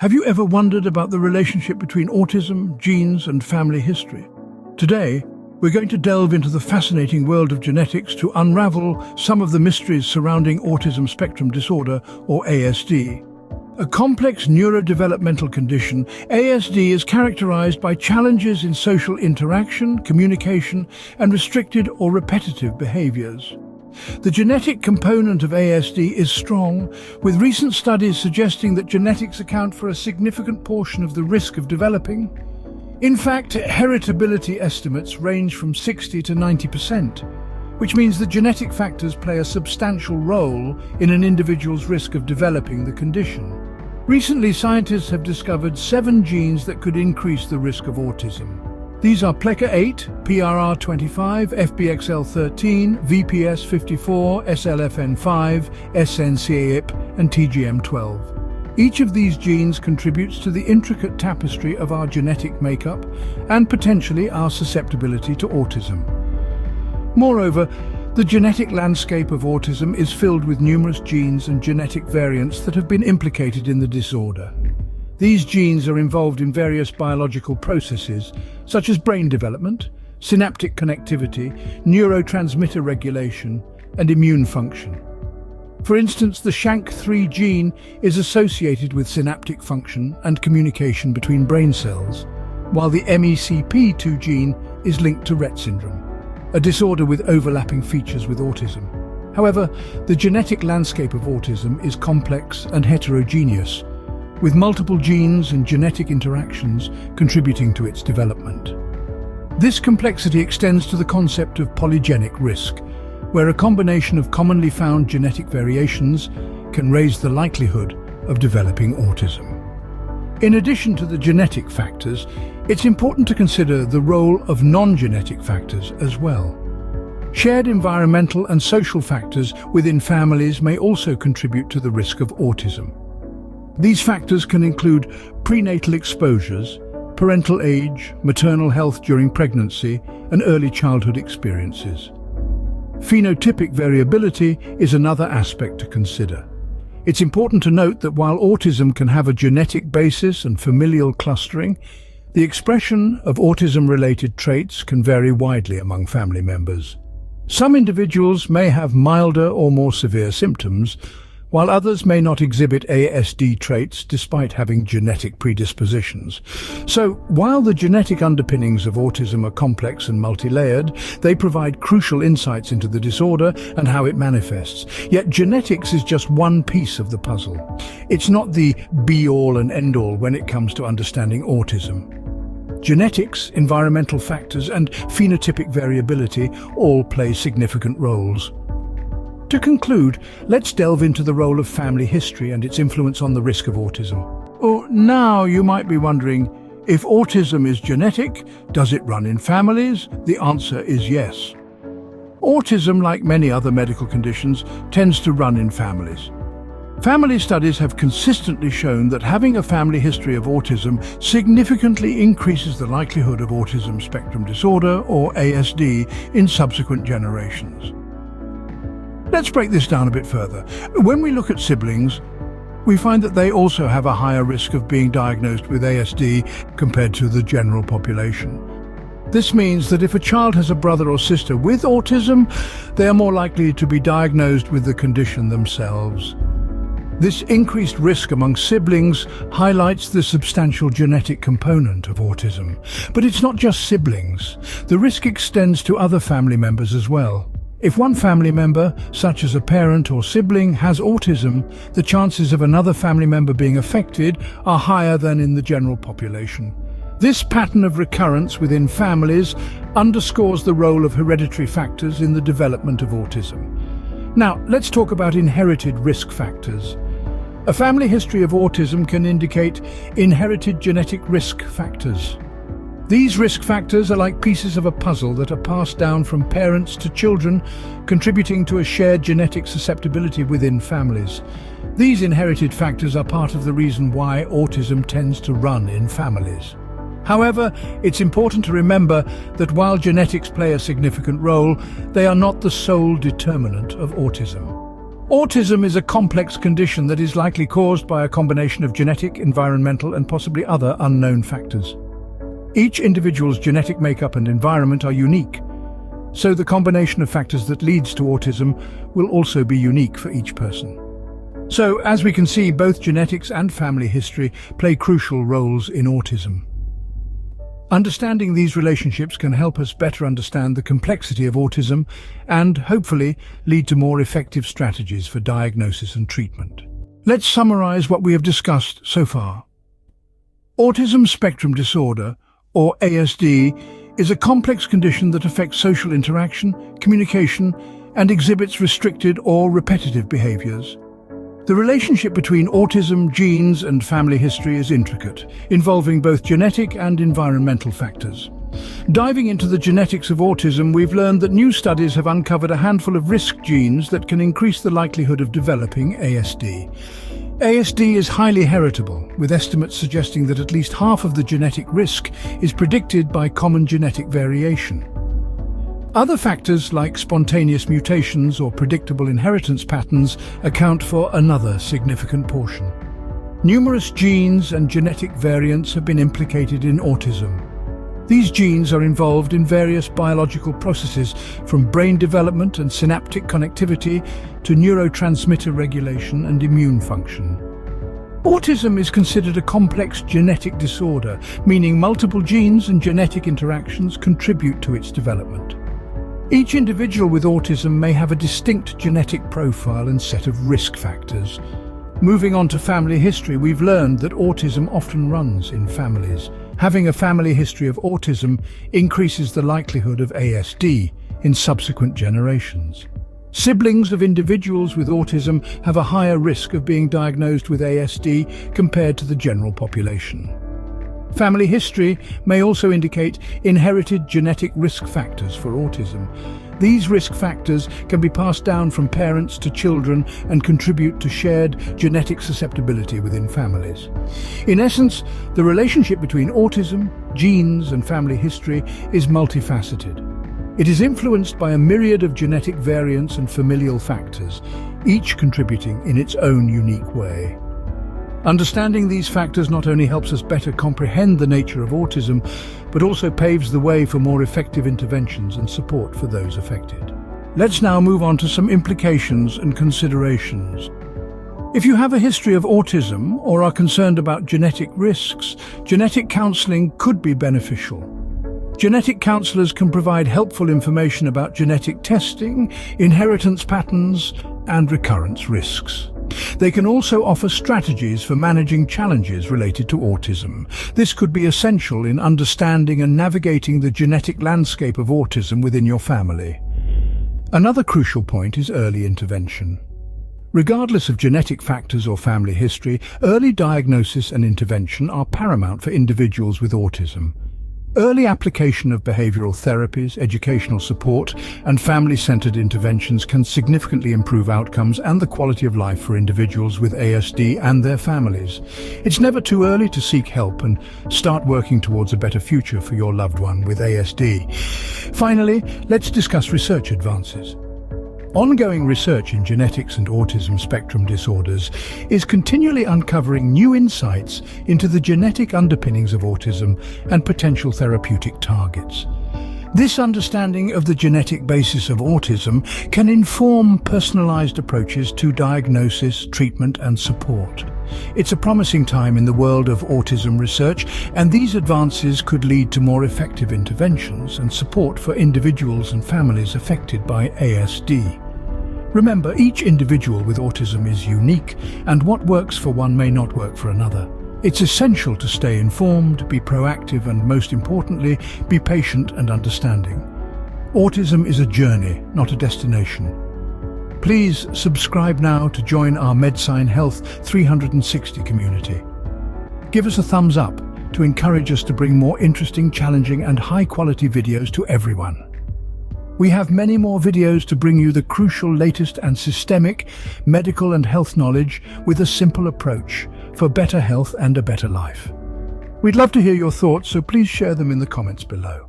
Have you ever wondered about the relationship between autism, genes, and family history? Today, we're going to delve into the fascinating world of genetics to unravel some of the mysteries surrounding autism spectrum disorder, or ASD. A complex neurodevelopmental condition, ASD is characterized by challenges in social interaction, communication, and restricted or repetitive behaviors. The genetic component of ASD is strong, with recent studies suggesting that genetics account for a significant portion of the risk of developing. In fact, heritability estimates range from 60 to 90%, which means that genetic factors play a substantial role in an individual's risk of developing the condition. Recently, scientists have discovered 7 genes that could increase the risk of autism. These are PLECA8, PRR25, FBXL13, VPS54, SLFN5, SNCAIP, and TGM12. Each of these genes contributes to the intricate tapestry of our genetic makeup and potentially our susceptibility to autism. Moreover, the genetic landscape of autism is filled with numerous genes and genetic variants that have been implicated in the disorder. These genes are involved in various biological processes, such as brain development, synaptic connectivity, neurotransmitter regulation, and immune function. For instance, the SHANK3 gene is associated with synaptic function and communication between brain cells, while the MECP2 gene is linked to Rett syndrome, a disorder with overlapping features with autism. However, the genetic landscape of autism is complex and heterogeneous, with multiple genes and genetic interactions contributing to its development. This complexity extends to the concept of polygenic risk, where a combination of commonly found genetic variations can raise the likelihood of developing autism. In addition to the genetic factors, it's important to consider the role of non-genetic factors as well. Shared environmental and social factors within families may also contribute to the risk of autism. These factors can include prenatal exposures, parental age, maternal health during pregnancy, and early childhood experiences. Phenotypic variability is another aspect to consider. It's important to note that while autism can have a genetic basis and familial clustering, the expression of autism-related traits can vary widely among family members. Some individuals may have milder or more severe symptoms, while others may not exhibit ASD traits despite having genetic predispositions. So, while the genetic underpinnings of autism are complex and multi-layered, they provide crucial insights into the disorder and how it manifests. Yet genetics is just one piece of the puzzle. It's not the be-all and end-all when it comes to understanding autism. Genetics, environmental factors, and phenotypic variability all play significant roles. To conclude, let's delve into the role of family history and its influence on the risk of autism. Now you might be wondering, if autism is genetic, does it run in families? The answer is yes. Autism, like many other medical conditions, tends to run in families. Family studies have consistently shown that having a family history of autism significantly increases the likelihood of autism spectrum disorder, or ASD, in subsequent generations. Let's break this down a bit further. When we look at siblings, we find that they also have a higher risk of being diagnosed with ASD compared to the general population. This means that if a child has a brother or sister with autism, they are more likely to be diagnosed with the condition themselves. This increased risk among siblings highlights the substantial genetic component of autism. But it's not just siblings. The risk extends to other family members as well. If one family member, such as a parent or sibling, has autism, the chances of another family member being affected are higher than in the general population. This pattern of recurrence within families underscores the role of hereditary factors in the development of autism. Now, let's talk about inherited risk factors. A family history of autism can indicate inherited genetic risk factors. These risk factors are like pieces of a puzzle that are passed down from parents to children, contributing to a shared genetic susceptibility within families. These inherited factors are part of the reason why autism tends to run in families. However, it's important to remember that while genetics play a significant role, they are not the sole determinant of autism. Autism is a complex condition that is likely caused by a combination of genetic, environmental, and possibly other unknown factors. Each individual's genetic makeup and environment are unique, so the combination of factors that leads to autism will also be unique for each person. So, as we can see, both genetics and family history play crucial roles in autism. Understanding these relationships can help us better understand the complexity of autism and, hopefully, lead to more effective strategies for diagnosis and treatment. Let's summarize what we have discussed so far. Autism spectrum disorder, or ASD, is a complex condition that affects social interaction, communication, and exhibits restricted or repetitive behaviors. The relationship between autism, genes, and family history is intricate, involving both genetic and environmental factors. Diving into the genetics of autism, we've learned that new studies have uncovered a handful of risk genes that can increase the likelihood of developing ASD. ASD is highly heritable, with estimates suggesting that at least half of the genetic risk is predicted by common genetic variation. Other factors like spontaneous mutations or predictable inheritance patterns account for another significant portion. Numerous genes and genetic variants have been implicated in autism. These genes are involved in various biological processes, from brain development and synaptic connectivity to neurotransmitter regulation and immune function. Autism is considered a complex genetic disorder, meaning multiple genes and genetic interactions contribute to its development. Each individual with autism may have a distinct genetic profile and set of risk factors. Moving on to family history, we've learned that autism often runs in families. Having a family history of autism increases the likelihood of ASD in subsequent generations. Siblings of individuals with autism have a higher risk of being diagnosed with ASD compared to the general population. Family history may also indicate inherited genetic risk factors for autism. These risk factors can be passed down from parents to children and contribute to shared genetic susceptibility within families. In essence, the relationship between autism, genes, and family history is multifaceted. It is influenced by a myriad of genetic variants and familial factors, each contributing in its own unique way. Understanding these factors not only helps us better comprehend the nature of autism, but also paves the way for more effective interventions and support for those affected. Let's now move on to some implications and considerations. If you have a history of autism or are concerned about genetic risks, genetic counseling could be beneficial. Genetic counselors can provide helpful information about genetic testing, inheritance patterns, and recurrence risks. They can also offer strategies for managing challenges related to autism. This could be essential in understanding and navigating the genetic landscape of autism within your family. Another crucial point is early intervention. Regardless of genetic factors or family history, early diagnosis and intervention are paramount for individuals with autism. Early application of behavioral therapies, educational support, and family-centered interventions can significantly improve outcomes and the quality of life for individuals with ASD and their families. It's never too early to seek help and start working towards a better future for your loved one with ASD. Finally, let's discuss research advances. Ongoing research in genetics and autism spectrum disorders is continually uncovering new insights into the genetic underpinnings of autism and potential therapeutic targets. This understanding of the genetic basis of autism can inform personalized approaches to diagnosis, treatment, and support. It's a promising time in the world of autism research, and these advances could lead to more effective interventions and support for individuals and families affected by ASD. Remember, each individual with autism is unique, and what works for one may not work for another. It's essential to stay informed, be proactive, and most importantly, be patient and understanding. Autism is a journey, not a destination. Please subscribe now to join our MedSign Health 360 community. Give us a thumbs up to encourage us to bring more interesting, challenging, and high-quality videos to everyone. We have many more videos to bring you the crucial latest and systemic medical and health knowledge with a simple approach for better health and a better life. We'd love to hear your thoughts, so please share them in the comments below.